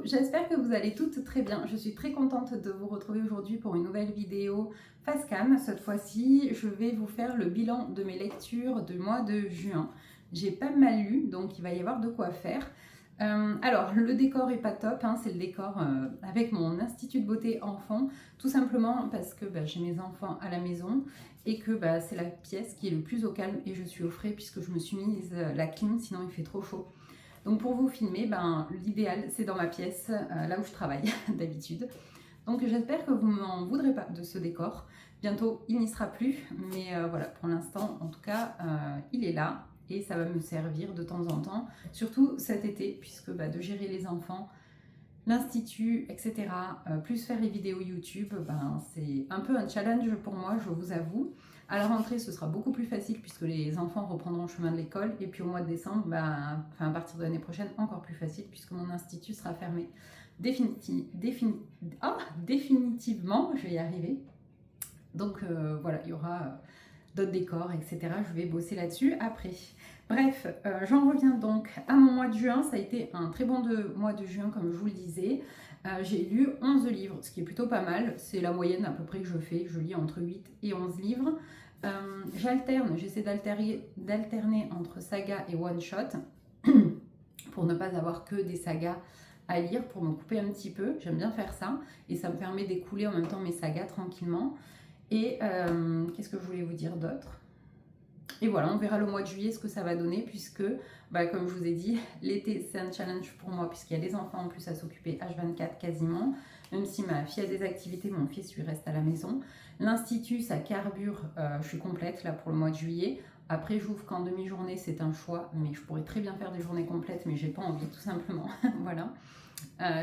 j'espère que vous allez toutes très bien. Je suis très contente de vous retrouver aujourd'hui pour une nouvelle vidéo face cam. Cette fois-ci, je vais vous faire le bilan de mes lectures du mois de juin. J'ai pas mal lu, donc il va y avoir de quoi faire. Alors, le décor est pas top, hein, c'est le décor avec mon institut de beauté enfant, tout simplement parce que j'ai mes enfants à la maison et que c'est la pièce qui est le plus au calme et je suis au frais puisque je me suis mise la clim, sinon il fait trop chaud. Donc pour vous filmer, l'idéal c'est dans ma pièce, là où je travaille d'habitude. Donc j'espère que vous ne m'en voudrez pas de ce décor. Bientôt il n'y sera plus, mais voilà, pour l'instant en tout cas il est là et ça va me servir de temps en temps, surtout cet été, puisque de gérer les enfants, l'institut, etc., plus faire les vidéos YouTube, c'est un peu un challenge pour moi, je vous avoue. À la rentrée, ce sera beaucoup plus facile puisque les enfants reprendront le chemin de l'école. Et puis au mois de décembre, à partir de l'année prochaine, encore plus facile puisque mon institut sera fermé définitivement. Je vais y arriver. Donc voilà, il y aura d'autres décors, etc. Je vais bosser là-dessus après. Bref, j'en reviens donc à mon mois de juin. Ça a été un très bon mois de juin, comme je vous le disais. J'ai lu 11 livres, ce qui est plutôt pas mal. C'est la moyenne à peu près que je fais. Je lis entre 8 et 11 livres. J'essaie d'alterner entre saga et one-shot pour ne pas avoir que des sagas à lire, pour me couper un petit peu. J'aime bien faire ça et ça me permet d'écouler en même temps mes sagas tranquillement. Et qu'est-ce que je voulais vous dire d'autre? Et voilà, on verra le mois de juillet ce que ça va donner puisque, comme je vous ai dit, l'été c'est un challenge pour moi puisqu'il y a les enfants en plus à s'occuper H24 quasiment. Même si ma fille a des activités, mon fils lui reste à la maison. L'institut, ça carbure, je suis complète là pour le mois de juillet. Après, j'ouvre qu'en demi-journée, c'est un choix, mais je pourrais très bien faire des journées complètes, mais j'ai pas envie tout simplement. Voilà.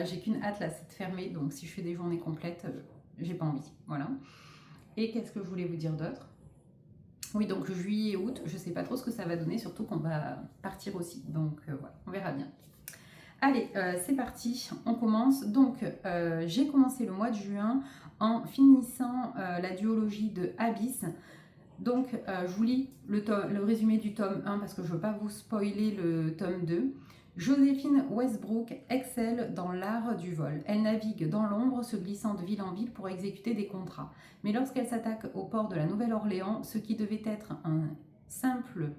J'ai qu'une hâte là, c'est de fermer, donc si je fais des journées complètes, j'ai pas envie. Voilà. Et qu'est-ce que je voulais vous dire d'autre? Oui, donc juillet et août, je sais pas trop ce que ça va donner, surtout qu'on va partir aussi. Donc voilà, on verra bien. Allez, c'est parti, on commence. Donc, j'ai commencé le mois de juin en finissant la duologie de Abyss. Donc, je vous lis le résumé du tome 1 parce que je ne veux pas vous spoiler le tome 2. Joséphine Westbrook excelle dans l'art du vol. Elle navigue dans l'ombre, se glissant de ville en ville pour exécuter des contrats. Mais lorsqu'elle s'attaque au port de la Nouvelle-Orléans, ce qui devait être un simple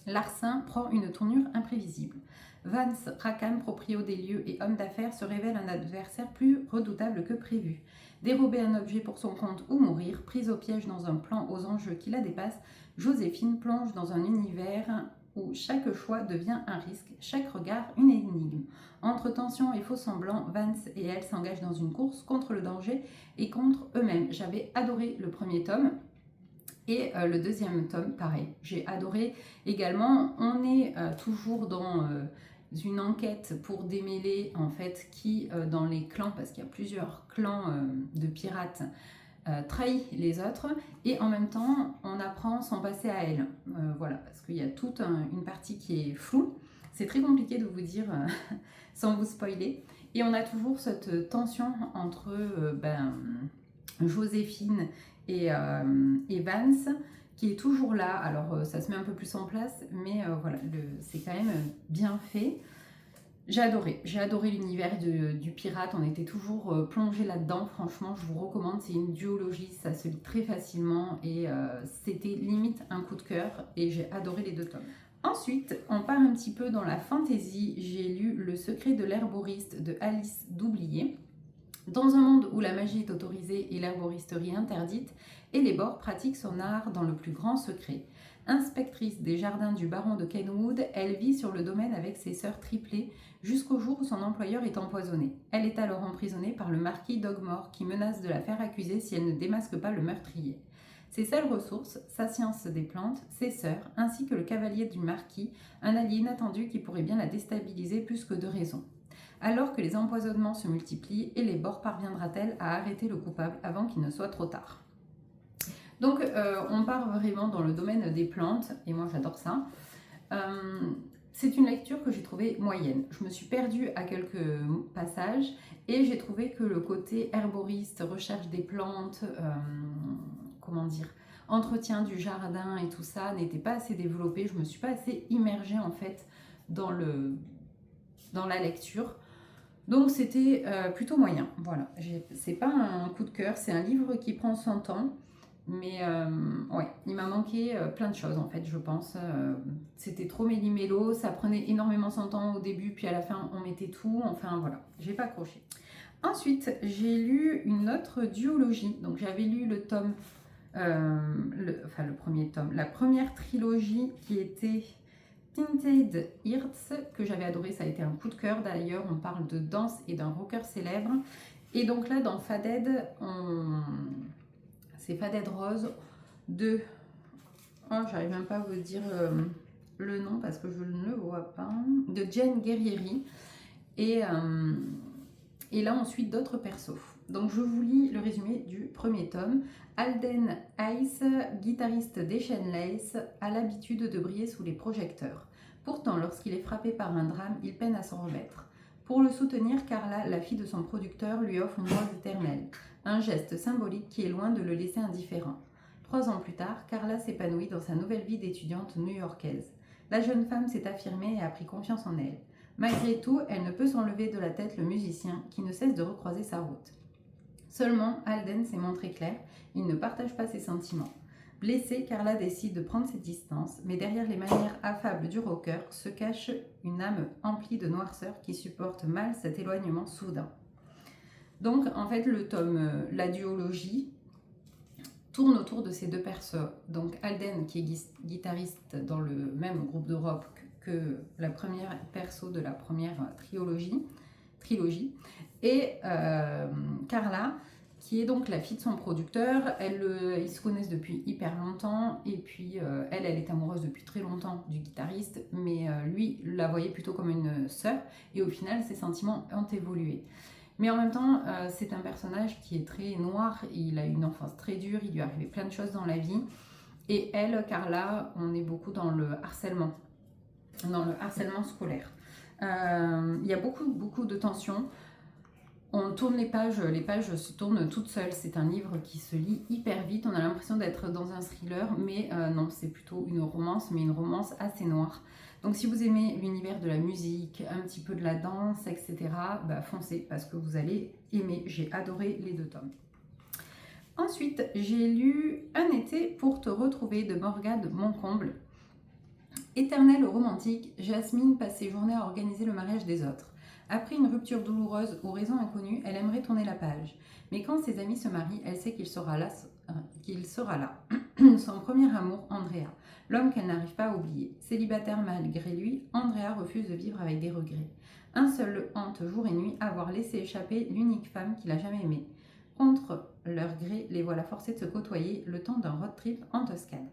larcin prend une tournure imprévisible. Vance Rackham, proprio des lieux et homme d'affaires, se révèle un adversaire plus redoutable que prévu. Dérober un objet pour son compte ou mourir, prise au piège dans un plan aux enjeux qui la dépassent, Joséphine plonge dans un univers où chaque choix devient un risque, chaque regard une énigme. Entre tension et faux semblants, Vance et elle s'engagent dans une course contre le danger et contre eux-mêmes. J'avais adoré le premier tome. Et le deuxième tome, pareil, j'ai adoré également. On est toujours dans une enquête pour démêler en fait qui dans les clans, parce qu'il y a plusieurs clans de pirates, trahit les autres. Et en même temps, on apprend son passé à elle. Voilà, parce qu'il y a toute une partie qui est floue. C'est très compliqué de vous dire sans vous spoiler. Et on a toujours cette tension entre Joséphine et Vance qui est toujours là. Alors ça se met un peu plus en place, mais voilà, c'est quand même bien fait. J'ai adoré l'univers du pirate, on était toujours plongé là-dedans, franchement je vous recommande, c'est une duologie, ça se lit très facilement et c'était limite un coup de cœur et j'ai adoré les deux tomes. Ensuite, on part un petit peu dans la fantasy, j'ai lu Le secret de l'herboriste de Alice Doublier. Dans un monde où la magie est autorisée et l'herboristerie interdite, Elébor pratique son art dans le plus grand secret. Inspectrice des jardins du baron de Kenwood, elle vit sur le domaine avec ses sœurs triplées jusqu'au jour où son employeur est empoisonné. Elle est alors emprisonnée par le marquis Dogmore qui menace de la faire accuser si elle ne démasque pas le meurtrier. Ses seules ressources, sa science des plantes, ses sœurs, ainsi que le cavalier du marquis, un allié inattendu qui pourrait bien la déstabiliser plus que de raison. Alors que les empoisonnements se multiplient, Elébor parviendra-t-elle à arrêter le coupable avant qu'il ne soit trop tard? Donc on part vraiment dans le domaine des plantes, et moi j'adore ça. C'est une lecture que j'ai trouvée moyenne. Je me suis perdue à quelques passages, et j'ai trouvé que le côté herboriste, recherche des plantes, entretien du jardin et tout ça n'était pas assez développé. Je me suis pas assez immergée en fait dans la lecture. Donc c'était plutôt moyen, voilà. C'est pas un coup de cœur, c'est un livre qui prend son temps. Mais ouais, il m'a manqué plein de choses en fait, je pense. C'était trop méli-mélo, ça prenait énormément son temps au début, puis à la fin on mettait tout. Enfin voilà, j'ai pas accroché. Ensuite, j'ai lu une autre duologie. Donc j'avais lu le tome, enfin le premier tome, la première trilogie qui était Tinted Hearts, que j'avais adoré, ça a été un coup de cœur d'ailleurs. On parle de danse et d'un rocker célèbre. Et donc là, dans Faded, c'est Faded Rose de... Oh, j'arrive même pas à vous dire le nom parce que je ne le vois pas. De Jen Guerrieri. Et là, ensuite, d'autres persos. Donc, je vous lis le résumé du premier tome. Alden Ice, guitariste des Chainlace, a l'habitude de briller sous les projecteurs. Pourtant, lorsqu'il est frappé par un drame, il peine à s'en remettre. Pour le soutenir, Carla, la fille de son producteur, lui offre une rose éternelle. Un geste symbolique qui est loin de le laisser indifférent. 3 ans plus tard, Carla s'épanouit dans sa nouvelle vie d'étudiante new-yorkaise. La jeune femme s'est affirmée et a pris confiance en elle. Malgré tout, elle ne peut s'enlever de la tête le musicien qui ne cesse de recroiser sa route. Seulement, Alden s'est montré clair, il ne partage pas ses sentiments. Blessée, Carla décide de prendre ses distances, mais derrière les manières affables du rocker se cache une âme emplie de noirceur qui supporte mal cet éloignement soudain. Donc, en fait, le tome, la duologie, tourne autour de ces deux persos. Donc, Alden, qui est guitariste dans le même groupe de rock que la première perso de la première trilogie, et Carla, qui est donc la fille de son producteur. Ils se connaissent depuis hyper longtemps, et puis elle est amoureuse depuis très longtemps du guitariste, mais lui la voyait plutôt comme une sœur, et au final ses sentiments ont évolué. Mais en même temps, c'est un personnage qui est très noir, il a une enfance très dure, il lui est arrivé plein de choses dans la vie, et elle, Carla, on est beaucoup dans le harcèlement scolaire. Il y a beaucoup de tensions. On tourne les pages se tournent toutes seules. C'est un livre qui se lit hyper vite. On a l'impression d'être dans un thriller, mais non, c'est plutôt une romance, mais une romance assez noire. Donc si vous aimez l'univers de la musique, un petit peu de la danse, etc., bah, foncez parce que vous allez aimer. J'ai adoré les 2 tomes. Ensuite, j'ai lu Un été pour te retrouver de Morgane Moncomble. Éternelle romantique, Jasmine passe ses journées à organiser le mariage des autres. Après une rupture douloureuse ou raison inconnue, elle aimerait tourner la page. Mais quand ses amis se marient, elle sait qu'il sera là. Son premier amour, Andrea, l'homme qu'elle n'arrive pas à oublier. Célibataire malgré lui, Andrea refuse de vivre avec des regrets. Un seul le hante jour et nuit, avoir laissé échapper l'unique femme qu'il a jamais aimée. Contre leur gré, les voilà forcés de se côtoyer le temps d'un road trip en Toscane.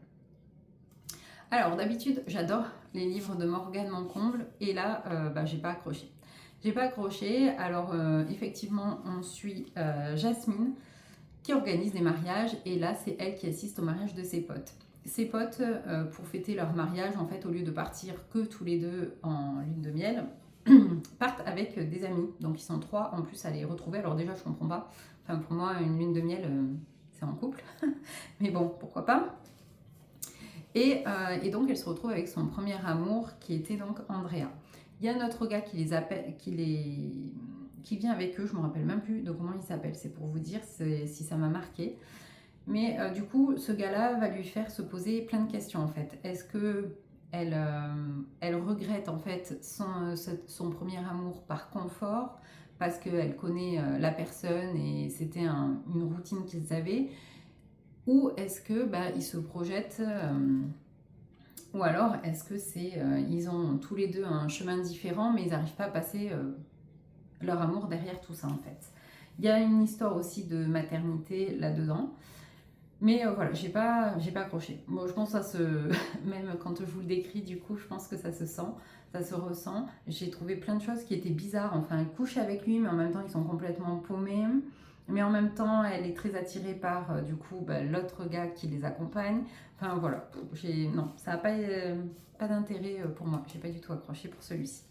Alors d'habitude, j'adore les livres de Morgane Moncomble, et là, j'ai pas accroché. Alors effectivement, on suit Jasmine qui organise des mariages, et là, c'est elle qui assiste au mariage de ses potes. Ses potes, pour fêter leur mariage, en fait, au lieu de partir que tous les deux en lune de miel, partent avec des amis. Donc ils sont 3 en plus à les retrouver. Alors déjà, je comprends pas. Enfin, pour moi, une lune de miel, c'est en couple. Mais bon, pourquoi pas. Et donc, elle se retrouve avec son premier amour, qui était donc Andrea. Il y a un autre gars qui vient avec eux, je ne me rappelle même plus de comment il s'appelle, c'est pour vous dire si ça m'a marqué. Mais du coup, ce gars-là va lui faire se poser plein de questions en fait. Est-ce que elle regrette en fait son premier amour par confort, parce qu'elle connaît la personne et c'était une routine qu'ils avaient, ou est-ce que ils se projettent ou alors, est-ce que ils ont tous les deux un chemin différent, mais ils n'arrivent pas à passer leur amour derrière tout ça, en fait. Il y a une histoire aussi de maternité là-dedans. Mais voilà, j'ai pas accroché. Bon, je pense que ça se... Même quand je vous le décris, du coup, je pense que ça se sent, ça se ressent. J'ai trouvé plein de choses qui étaient bizarres. Enfin, elle couche avec lui, mais en même temps, ils sont complètement paumés. Mais en même temps, elle est très attirée par, du coup, l'autre gars qui les accompagne. Enfin, voilà. Non, ça n'a pas d'intérêt pour moi. J'ai pas du tout accroché pour celui-ci.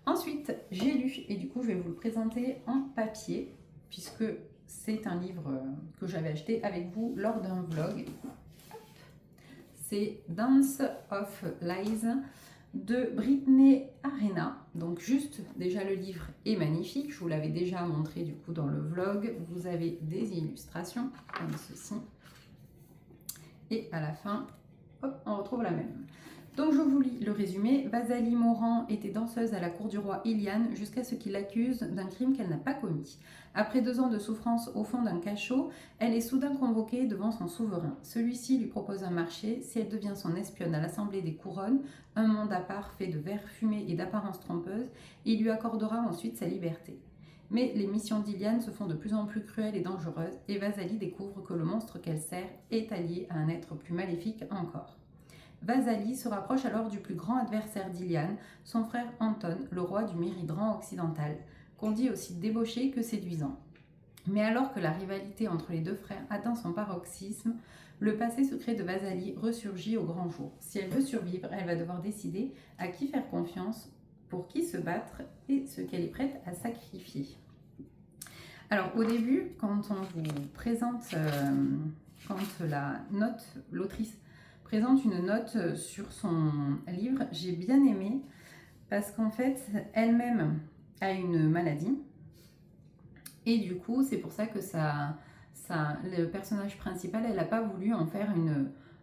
Ensuite, j'ai lu, et du coup, je vais vous le présenter en papier, puisque c'est un livre que j'avais acheté avec vous lors d'un vlog. C'est Dance of Lies de Britney Arena. Donc juste, déjà le livre est magnifique, je vous l'avais déjà montré du coup dans le vlog. Vous avez des illustrations comme ceci. Et à la fin, hop, on retrouve la même. Donc je vous lis le résumé. Vasalie Morand était danseuse à la cour du roi Ilian jusqu'à ce qu'il l'accuse d'un crime qu'elle n'a pas commis. Après 2 ans de souffrance au fond d'un cachot, elle est soudain convoquée devant son souverain. Celui-ci lui propose un marché si elle devient son espionne à l'Assemblée des Couronnes, un monde à part fait de verre fumé et d'apparence trompeuse, et il lui accordera ensuite sa liberté. Mais les missions d'Ilian se font de plus en plus cruelles et dangereuses, et Vasalie découvre que le monstre qu'elle sert est allié à un être plus maléfique encore. Vasalie se rapproche alors du plus grand adversaire d'Ilian, son frère Anton, le roi du Méridran occidental, qu'on dit aussi débauché que séduisant. Mais alors que la rivalité entre les deux frères atteint son paroxysme, le passé secret de Vasalie ressurgit au grand jour. Si elle veut survivre, elle va devoir décider à qui faire confiance, pour qui se battre et ce qu'elle est prête à sacrifier. Alors au début, quand on vous présente, quand l'autrice présente une note sur son livre, j'ai bien aimé parce qu'en fait, elle-même a une maladie et du coup, c'est pour ça que le personnage principal, elle n'a pas voulu en faire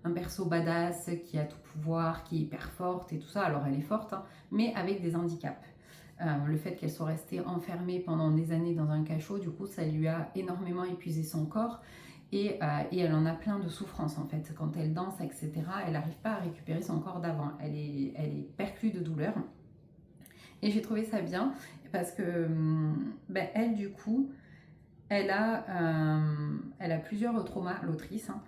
un perso badass qui a tout pouvoir, qui est hyper forte et tout ça. Alors elle est forte, hein, mais avec des handicaps. Le fait qu'elle soit restée enfermée pendant des années dans un cachot, du coup, ça lui a énormément épuisé son corps. Et elle en a plein de souffrances en fait. Quand elle danse, etc., elle n'arrive pas à récupérer son corps d'avant. Elle est perclue de douleur. Et j'ai trouvé ça bien parce que elle, du coup, elle a plusieurs traumas, l'autrice. Hein.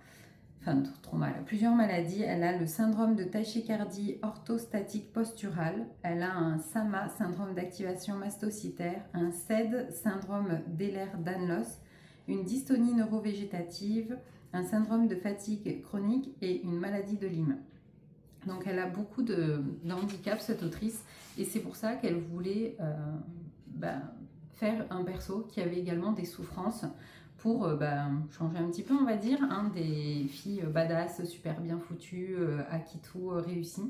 Enfin, traumas, elle a plusieurs maladies. Elle a le syndrome de tachycardie orthostatique posturale. Elle a un SAMA, syndrome d'activation mastocytaire. Un SED, syndrome d'Ehlers-Danlos. Une dystonie neurovégétative, un syndrome de fatigue chronique et une maladie de Lyme. Donc elle a beaucoup de handicaps, cette autrice, et c'est pour ça qu'elle voulait faire un perso qui avait également des souffrances pour changer un petit peu, on va dire, des filles badass, super bien foutues, à qui tout réussit.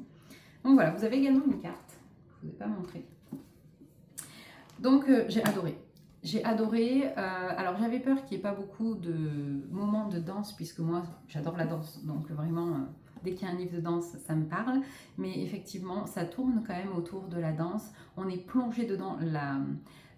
Donc voilà, vous avez également une carte, je ne vous ai pas montré. Donc j'ai adoré. J'ai adoré, alors j'avais peur qu'il n'y ait pas beaucoup de moments de danse, puisque moi j'adore la danse, donc vraiment dès qu'il y a un livre de danse ça me parle, mais effectivement ça tourne quand même autour de la danse, on est plongé dedans,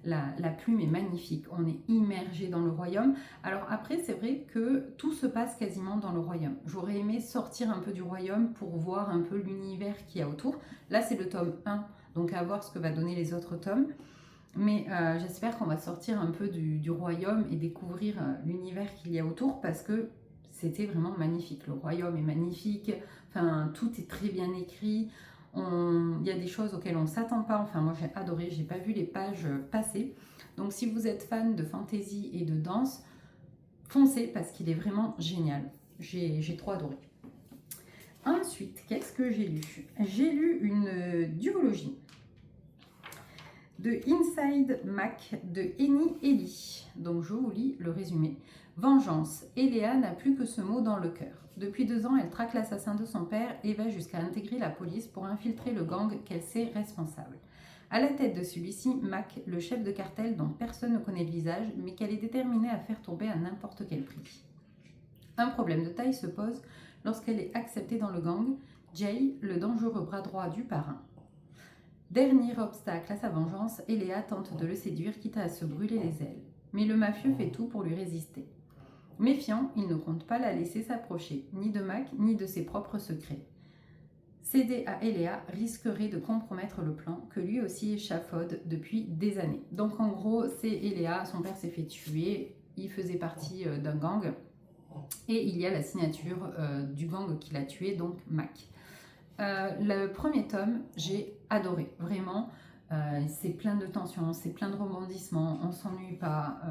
la plume est magnifique, on est immergé dans le royaume. Alors après c'est vrai que tout se passe quasiment dans le royaume, j'aurais aimé sortir un peu du royaume pour voir un peu l'univers qu'il y a autour. Là c'est le tome 1, donc à voir ce que va donner les autres tomes. Mais j'espère qu'on va sortir un peu du royaume et découvrir l'univers qu'il y a autour, parce que c'était vraiment magnifique. Le royaume est magnifique, enfin, tout est très bien écrit. Il y a des choses auxquelles on ne s'attend pas. Enfin, moi j'ai adoré, j'ai pas vu les pages passer. Donc si vous êtes fan de fantasy et de danse, foncez parce qu'il est vraiment génial. J'ai trop adoré. Ensuite, qu'est-ce que j'ai lu? J'ai lu une duologie de Inside Mac de Eni Eli. Donc je vous lis le résumé. Vengeance. Eléa n'a plus que ce mot dans le cœur. Depuis 2 ans, elle traque l'assassin de son père et va jusqu'à intégrer la police pour infiltrer le gang qu'elle sait responsable. À la tête de celui-ci, Mac, le chef de cartel dont personne ne connaît le visage, mais qu'elle est déterminée à faire tomber à n'importe quel prix. Un problème de taille se pose lorsqu'elle est acceptée dans le gang, Jay, le dangereux bras droit du parrain. Dernier obstacle à sa vengeance, Eléa tente de le séduire, quitte à se brûler les ailes. Mais le mafieux fait tout pour lui résister. Méfiant, il ne compte pas la laisser s'approcher, ni de Mac, ni de ses propres secrets. Céder à Eléa risquerait de compromettre le plan que lui aussi échafaude depuis des années. Donc en gros, c'est Eléa, son père s'est fait tuer, il faisait partie d'un gang, et il y a la signature du gang qui l'a tué, donc Mac. Le premier tome, j'ai adoré, vraiment. C'est plein de tensions, c'est plein de rebondissements, on s'ennuie pas,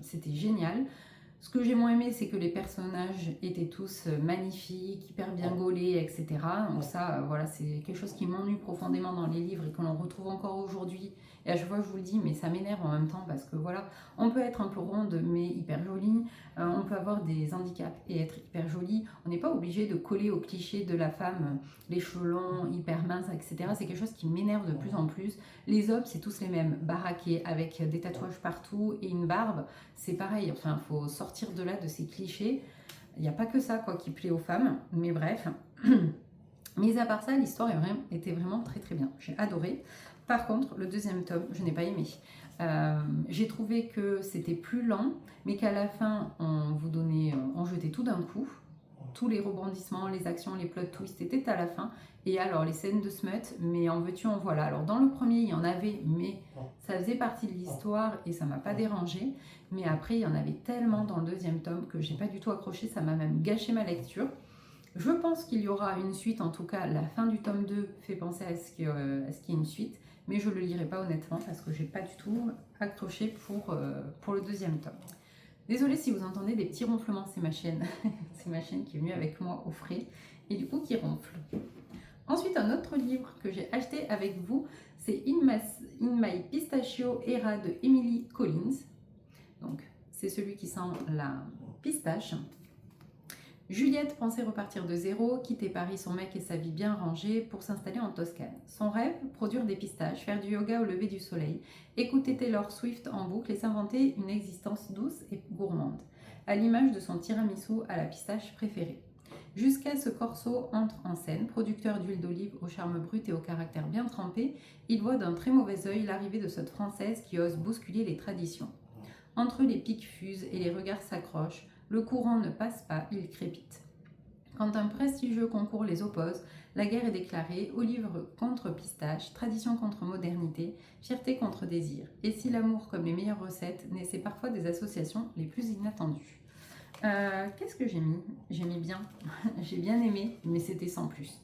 c'était génial. Ce que j'ai moins aimé, c'est que les personnages étaient tous magnifiques, hyper bien gaulés, etc. Donc ça, voilà, c'est quelque chose qui m'ennuie profondément dans les livres et que l'on retrouve encore aujourd'hui Et à chaque fois, je vous le dis, mais ça m'énerve en même temps parce que voilà, on peut être un peu ronde, mais hyper jolie. On peut avoir des handicaps et être hyper jolie. On n'est pas obligé de coller au cliché de la femme, les cheveux longs, hyper minces, etc. C'est quelque chose qui m'énerve de plus en plus. Les hommes, c'est tous les mêmes, baraqués, avec des tatouages partout et une barbe. C'est pareil, enfin, il faut sortir de là, de ces clichés. Il n'y a pas que ça quoi qui plaît aux femmes, mais bref. Mis à part ça, l'histoire était vraiment très très bien. J'ai adoré. Par contre, le deuxième tome, je n'ai pas aimé. J'ai trouvé que c'était plus lent, mais qu'à la fin, on jetait tout d'un coup. Tous les rebondissements, les actions, les plot twists étaient à la fin. Et alors, les scènes de smut, mais en veux-tu, en voilà. Alors, dans le premier, il y en avait, mais ça faisait partie de l'histoire et ça m'a pas dérangé. Mais après, il y en avait tellement dans le deuxième tome que j'ai pas du tout accroché. Ça m'a même gâché ma lecture. Je pense qu'il y aura une suite, en tout cas la fin du tome 2 fait penser à ce qu'il y ait une suite, mais je ne le lirai pas honnêtement parce que j'ai pas du tout accroché pour le deuxième tome. Désolée si vous entendez des petits ronflements, c'est ma chienne. C'est ma chienne qui est venue avec moi au frais et du coup qui ronfle. Ensuite, un autre livre que j'ai acheté avec vous, c'est In My Pistachio Era de Emily Collins. Donc, c'est celui qui sent la pistache. Juliette pensait repartir de zéro, quitter Paris, son mec et sa vie bien rangée pour s'installer en Toscane. Son rêve, produire des pistaches, faire du yoga au lever du soleil, écouter Taylor Swift en boucle et s'inventer une existence douce et gourmande, à l'image de son tiramisu à la pistache préférée. Jusqu'à ce Corso entre en scène, producteur d'huile d'olive au charme brut et au caractère bien trempé, il voit d'un très mauvais œil l'arrivée de cette Française qui ose bousculer les traditions. Entre les piques fusent et les regards s'accrochent, le courant ne passe pas, il crépite. Quand un prestigieux concours les oppose, la guerre est déclarée, olive contre pistache, tradition contre modernité, fierté contre désir. Et si l'amour, comme les meilleures recettes, naissait parfois des associations les plus inattendues. Qu'est-ce que j'ai mis? J'ai mis bien, j'ai bien aimé, mais c'était sans plus.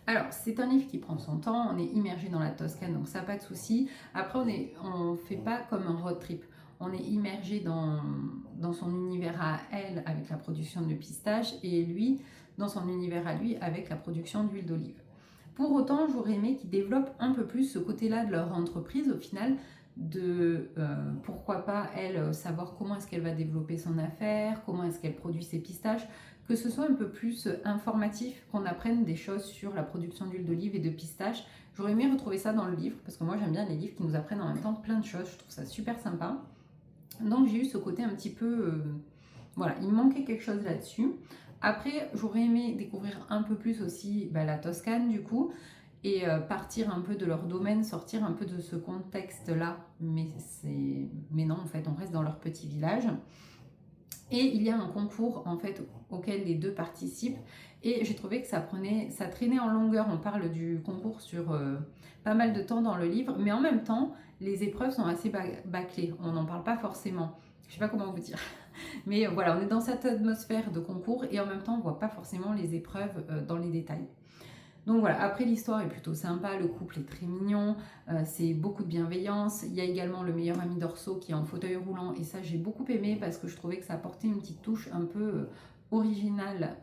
Alors, c'est un livre qui prend son temps, on est immergé dans la Toscane, donc ça n'a pas de souci. Après, on ne fait pas comme un road trip. On est immergé dans son univers à elle avec la production de pistaches et lui dans son univers à lui avec la production d'huile d'olive. Pour autant, j'aurais aimé qu'ils développent un peu plus ce côté-là de leur entreprise au final, pourquoi pas elle savoir comment est-ce qu'elle va développer son affaire, comment est-ce qu'elle produit ses pistaches, que ce soit un peu plus informatif, qu'on apprenne des choses sur la production d'huile d'olive et de pistaches. J'aurais aimé retrouver ça dans le livre parce que moi j'aime bien les livres qui nous apprennent en même temps plein de choses, je trouve ça super sympa. Donc j'ai eu ce côté un petit peu... voilà, il me manquait quelque chose là-dessus. Après, j'aurais aimé découvrir un peu plus aussi la Toscane du coup, et partir un peu de leur domaine, sortir un peu de ce contexte-là. Mais non, en fait, on reste dans leur petit village. Et il y a un concours en fait auquel les deux participent. Et j'ai trouvé que ça traînait en longueur. On parle du concours sur pas mal de temps dans le livre, mais en même temps, les épreuves sont assez bâclées. On n'en parle pas forcément. Je sais pas comment vous dire. Mais voilà, on est dans cette atmosphère de concours et en même temps, on voit pas forcément les épreuves dans les détails. Donc voilà, après l'histoire est plutôt sympa, le couple est très mignon, c'est beaucoup de bienveillance. Il y a également le meilleur ami d'Orso qui est en fauteuil roulant et ça j'ai beaucoup aimé parce que je trouvais que ça apportait une petite touche un peu originale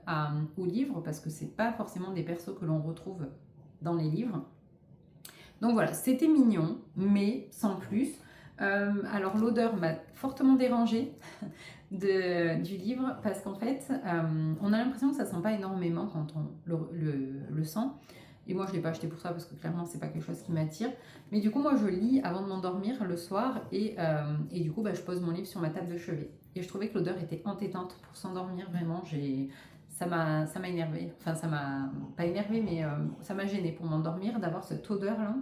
au livre parce que c'est pas forcément des persos que l'on retrouve dans les livres. Donc voilà, c'était mignon, mais sans plus. Alors l'odeur m'a fortement dérangée du livre parce qu'en fait on a l'impression que ça sent pas énormément quand on le sent et moi je l'ai pas acheté pour ça parce que clairement c'est pas quelque chose qui m'attire, mais du coup moi je lis avant de m'endormir le soir et du coup je pose mon livre sur ma table de chevet et je trouvais que l'odeur était entêtante pour s'endormir. Vraiment ça m'a énervé, enfin ça m'a pas énervé mais ça m'a gêné pour m'endormir d'avoir cette odeur là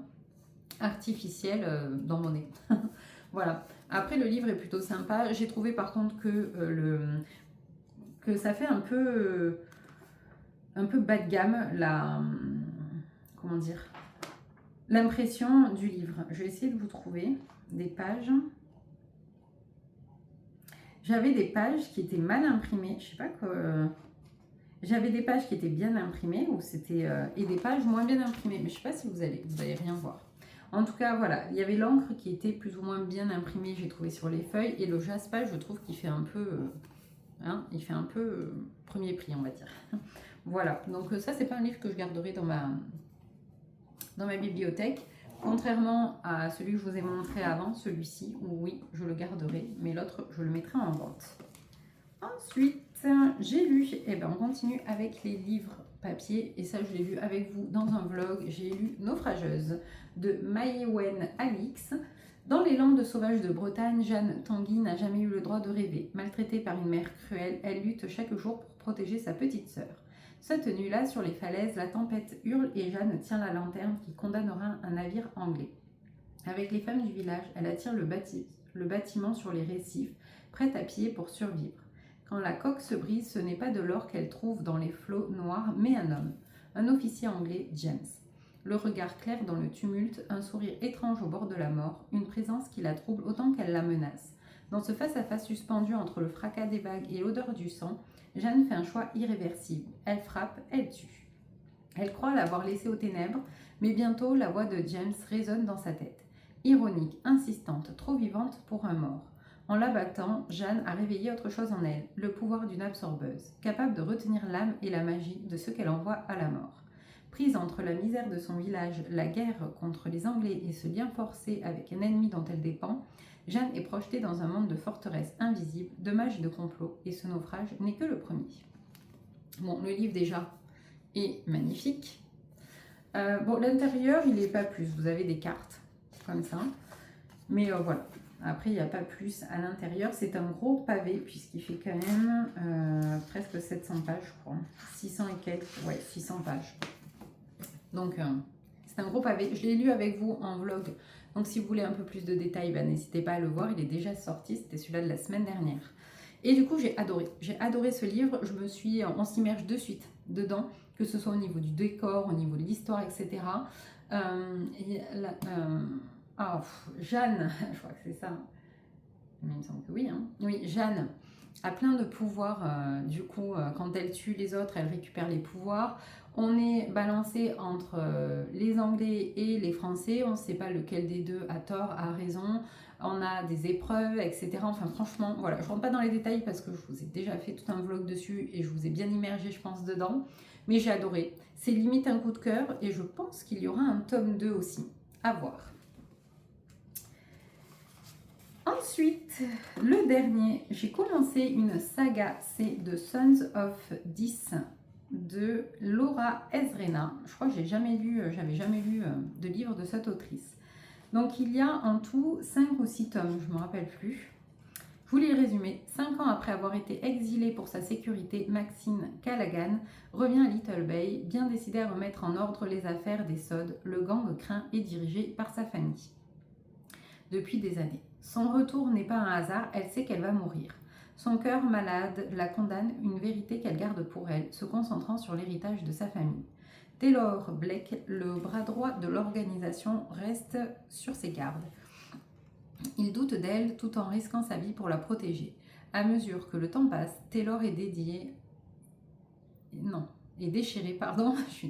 artificielle dans mon nez. Voilà. Après, le livre est plutôt sympa. J'ai trouvé par contre que ça fait un peu bas de gamme comment dire, l'impression du livre. Je vais essayer de vous trouver des pages. J'avais des pages qui étaient mal imprimées. Je sais pas quoi. J'avais des pages qui étaient bien imprimées et des pages moins bien imprimées. Mais je sais pas si vous allez rien voir. En tout cas, voilà, il y avait l'encre qui était plus ou moins bien imprimée, j'ai trouvé sur les feuilles. Et le jaspage, je trouve qu'il fait un peu, premier prix, on va dire. Voilà, donc ça, c'est pas un livre que je garderai dans ma bibliothèque. Contrairement à celui que je vous ai montré avant, celui-ci, oui, je le garderai, mais l'autre, je le mettrai en vente. Ensuite, j'ai lu, et ben on continue avec les livres papier, et ça je l'ai lu avec vous dans un vlog, j'ai lu Naufrageuse de Maïwenn Alix. Dans les landes sauvages de Bretagne, Jeanne Tanguy n'a jamais eu le droit de rêver. Maltraitée par une mère cruelle, elle lutte chaque jour pour protéger sa petite sœur. Cette nuit-là, sur les falaises, la tempête hurle et Jeanne tient la lanterne qui condamnera un navire anglais. Avec les femmes du village, elle attire le bâtiment sur les récifs, prête à piller pour survivre. Quand la coque se brise, ce n'est pas de l'or qu'elle trouve dans les flots noirs, mais un homme, un officier anglais, James. Le regard clair dans le tumulte, un sourire étrange au bord de la mort, une présence qui la trouble autant qu'elle la menace. Dans ce face-à-face suspendu entre le fracas des vagues et l'odeur du sang, Jeanne fait un choix irréversible. Elle frappe, elle tue. Elle croit l'avoir laissé aux ténèbres, mais bientôt la voix de James résonne dans sa tête. Ironique, insistante, trop vivante pour un mort. En l'abattant, Jeanne a réveillé autre chose en elle, le pouvoir d'une absorbeuse, capable de retenir l'âme et la magie de ceux qu'elle envoie à la mort. Prise entre la misère de son village, la guerre contre les Anglais et ce lien forcé avec un ennemi dont elle dépend, Jeanne est projetée dans un monde de forteresses invisibles, de mages et de complots, et ce naufrage n'est que le premier. Bon, le livre déjà est magnifique. Bon, l'intérieur, il n'est pas plus. Vous avez des cartes, comme ça. Mais voilà. Après, il n'y a pas plus à l'intérieur. C'est un gros pavé, puisqu'il fait quand même presque 700 pages, je crois. 600 et quelques. Ouais, 600 pages. Donc, c'est un gros pavé. Je l'ai lu avec vous en vlog. Donc, si vous voulez un peu plus de détails, n'hésitez pas à le voir. Il est déjà sorti. C'était celui-là de la semaine dernière. Et du coup, j'ai adoré. J'ai adoré ce livre. On s'immerge de suite dedans, que ce soit au niveau du décor, au niveau de l'histoire, etc. Jeanne, je crois que c'est ça. Mais il me semble que oui. Hein. Oui, Jeanne a plein de pouvoirs. Du coup, quand elle tue les autres, elle récupère les pouvoirs. On est balancé entre les Anglais et les Français. On ne sait pas lequel des deux a tort, a raison. On a des épreuves, etc. Enfin, franchement, voilà. Je ne rentre pas dans les détails parce que je vous ai déjà fait tout un vlog dessus et je vous ai bien immergé, je pense, dedans. Mais j'ai adoré. C'est limite un coup de cœur et je pense qu'il y aura un tome 2 aussi. À voir. Ensuite, le dernier, j'ai commencé une saga, c'est The Sons of 10 de Laura Ezrena. Je crois que j'avais jamais lu de livre de cette autrice. Donc il y a en tout 5 ou 6 tomes, je ne me rappelle plus. Je vous lis le résumé. 5 ans après avoir été exilée pour sa sécurité, Maxine Callaghan revient à Little Bay, bien décidée à remettre en ordre les affaires des Sods, le gang craint et dirigé par sa famille. Depuis des années. Son retour n'est pas un hasard, elle sait qu'elle va mourir. Son cœur malade la condamne, une vérité qu'elle garde pour elle, se concentrant sur l'héritage de sa famille. Taylor Blake, le bras droit de l'organisation, reste sur ses gardes. Il doute d'elle tout en risquant sa vie pour la protéger. À mesure que le temps passe, Taylor est déchiré,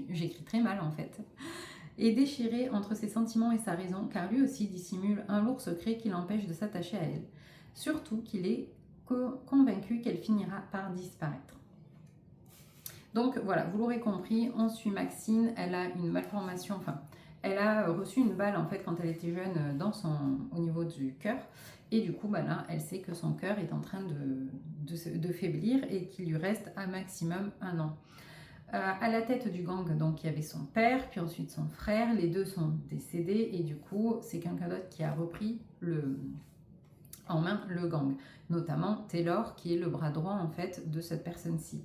j'écris très mal en fait, est déchiré entre ses sentiments et sa raison, car lui aussi dissimule un lourd secret qui l'empêche de s'attacher à elle. Surtout qu'il est convaincu qu'elle finira par disparaître. Donc voilà, vous l'aurez compris, on suit Maxine, elle a une malformation, elle a reçu une balle en fait quand elle était jeune au niveau du cœur. Et du coup, là, elle sait que son cœur est en train de faiblir et qu'il lui reste un maximum 1 an. À la tête du gang, donc il y avait son père, puis ensuite son frère. Les deux sont décédés et du coup, c'est quelqu'un d'autre qui a repris en main le gang, notamment Taylor, qui est le bras droit en fait de cette personne-ci.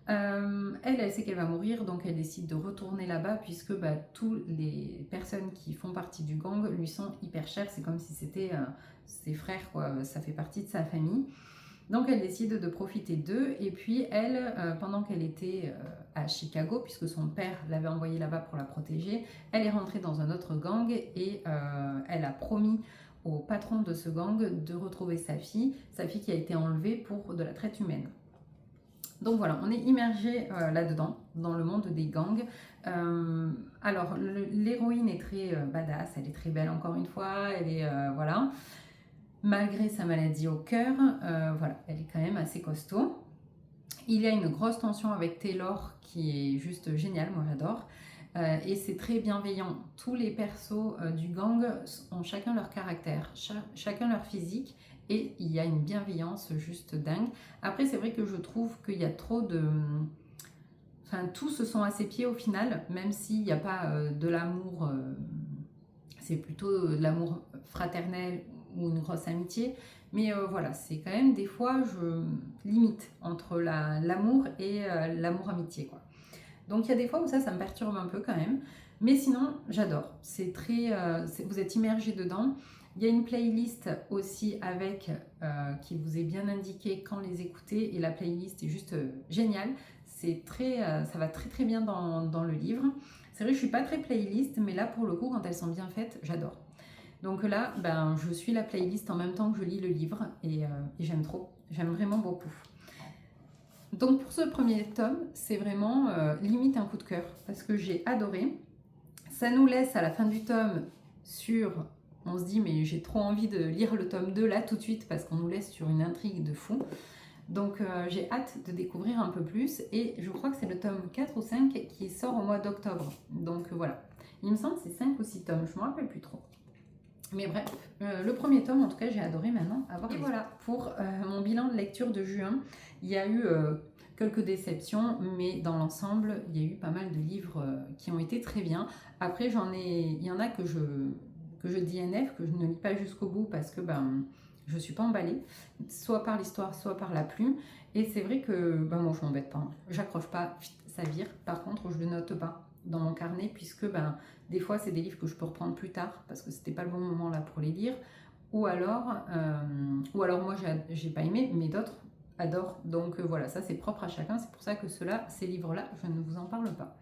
Elle sait qu'elle va mourir, donc elle décide de retourner là-bas puisque toutes les personnes qui font partie du gang lui sont hyper chères. C'est comme si c'était ses frères, quoi. Ça fait partie de sa famille. Donc elle décide de profiter d'eux et puis elle, pendant qu'elle était à Chicago, puisque son père l'avait envoyée là-bas pour la protéger, elle est rentrée dans un autre gang et elle a promis au patron de ce gang de retrouver sa fille qui a été enlevée pour de la traite humaine. Donc voilà, on est immergé là-dedans, dans le monde des gangs. Alors, l'héroïne est très badass, elle est très belle encore une fois, elle est, voilà. Malgré sa maladie au cœur, voilà, elle est quand même assez costaud. Il y a une grosse tension avec Taylor qui est juste géniale, moi j'adore. Et c'est très bienveillant. Tous les persos du gang ont chacun leur caractère, chacun leur physique, et il y a une bienveillance juste dingue. Après, c'est vrai que je trouve qu'il y a trop de... Enfin, tous se sont à ses pieds au final, même s'il n'y a pas de l'amour, c'est plutôt de l'amour fraternel ou une grosse amitié. Mais voilà, c'est quand même des fois, je limite entre l'amour et l'amour-amitié, quoi. Donc il y a des fois où ça me perturbe un peu quand même. Mais sinon, j'adore. C'est très, vous êtes immergé dedans. Il y a une playlist aussi avec qui vous est bien indiquée quand les écouter. Et la playlist est juste géniale. C'est très, ça va très très bien dans le livre. C'est vrai que je suis pas très playlist, mais là pour le coup, quand elles sont bien faites, j'adore. Donc là, ben, je suis la playlist en même temps que je lis le livre et j'aime trop. J'aime vraiment beaucoup. Donc pour ce premier tome, c'est vraiment limite un coup de cœur parce que j'ai adoré. Ça nous laisse à la fin du tome sur... On se dit mais j'ai trop envie de lire le tome 2 là tout de suite parce qu'on nous laisse sur une intrigue de fou. Donc j'ai hâte de découvrir un peu plus et je crois que c'est le tome 4 ou 5 qui sort au mois d'octobre. Donc voilà, il me semble que c'est 5 ou 6 tomes, je ne me rappelle plus trop. Mais bref, le premier tome, en tout cas, j'ai adoré maintenant avoir. Et voilà, pour mon bilan de lecture de juin, il y a eu quelques déceptions, mais dans l'ensemble, il y a eu pas mal de livres qui ont été très bien. Après, il y en a que je DNF, que je ne lis pas jusqu'au bout parce que je ne suis pas emballée, soit par l'histoire, soit par la plume. Et c'est vrai que moi, je m'embête pas. J'accroche pas, ça vire. Par contre, je le note pas dans mon carnet puisque des fois c'est des livres que je peux reprendre plus tard parce que c'était pas le bon moment là pour les lire, ou alors moi j'ai pas aimé mais d'autres adorent, donc voilà, ça c'est propre à chacun, c'est pour ça que ces livres là je ne vous en parle pas.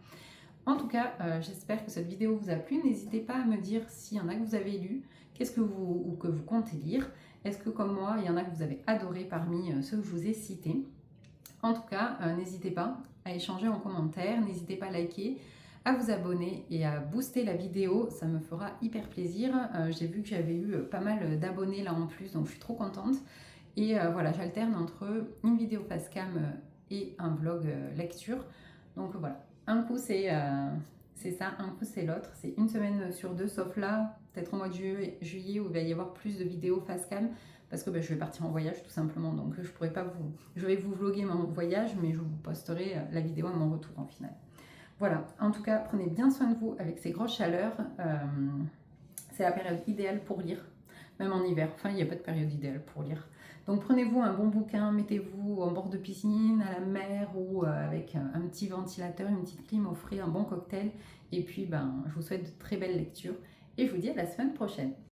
En tout cas, j'espère que cette vidéo vous a plu. N'hésitez pas à me dire s'il y en a que vous avez lu, qu'est-ce que vous comptez lire. Est-ce que comme moi, il y en a que vous avez adoré parmi ceux que je vous ai cités. En tout cas, n'hésitez pas à échanger en commentaire, n'hésitez pas à liker, à vous abonner et à booster la vidéo, ça me fera hyper plaisir. J'ai vu que j'avais eu pas mal d'abonnés là en plus, donc je suis trop contente. Et voilà, j'alterne entre une vidéo face cam et un vlog lecture. Donc voilà, un coup c'est ça, un coup c'est l'autre. C'est une semaine sur deux, sauf là, peut-être au mois de juillet où il va y avoir plus de vidéos face cam. Parce que je vais partir en voyage tout simplement, donc je pourrais pas je vais vous vlogger mon voyage, mais je vous posterai la vidéo à mon retour en final. Voilà, en tout cas, prenez bien soin de vous avec ces grosses chaleurs. C'est la période idéale pour lire, même en hiver. Enfin, il n'y a pas de période idéale pour lire. Donc prenez-vous un bon bouquin, mettez-vous en bord de piscine, à la mer ou avec un petit ventilateur, une petite clim, offrez un bon cocktail. Et puis, je vous souhaite de très belles lectures et je vous dis à la semaine prochaine.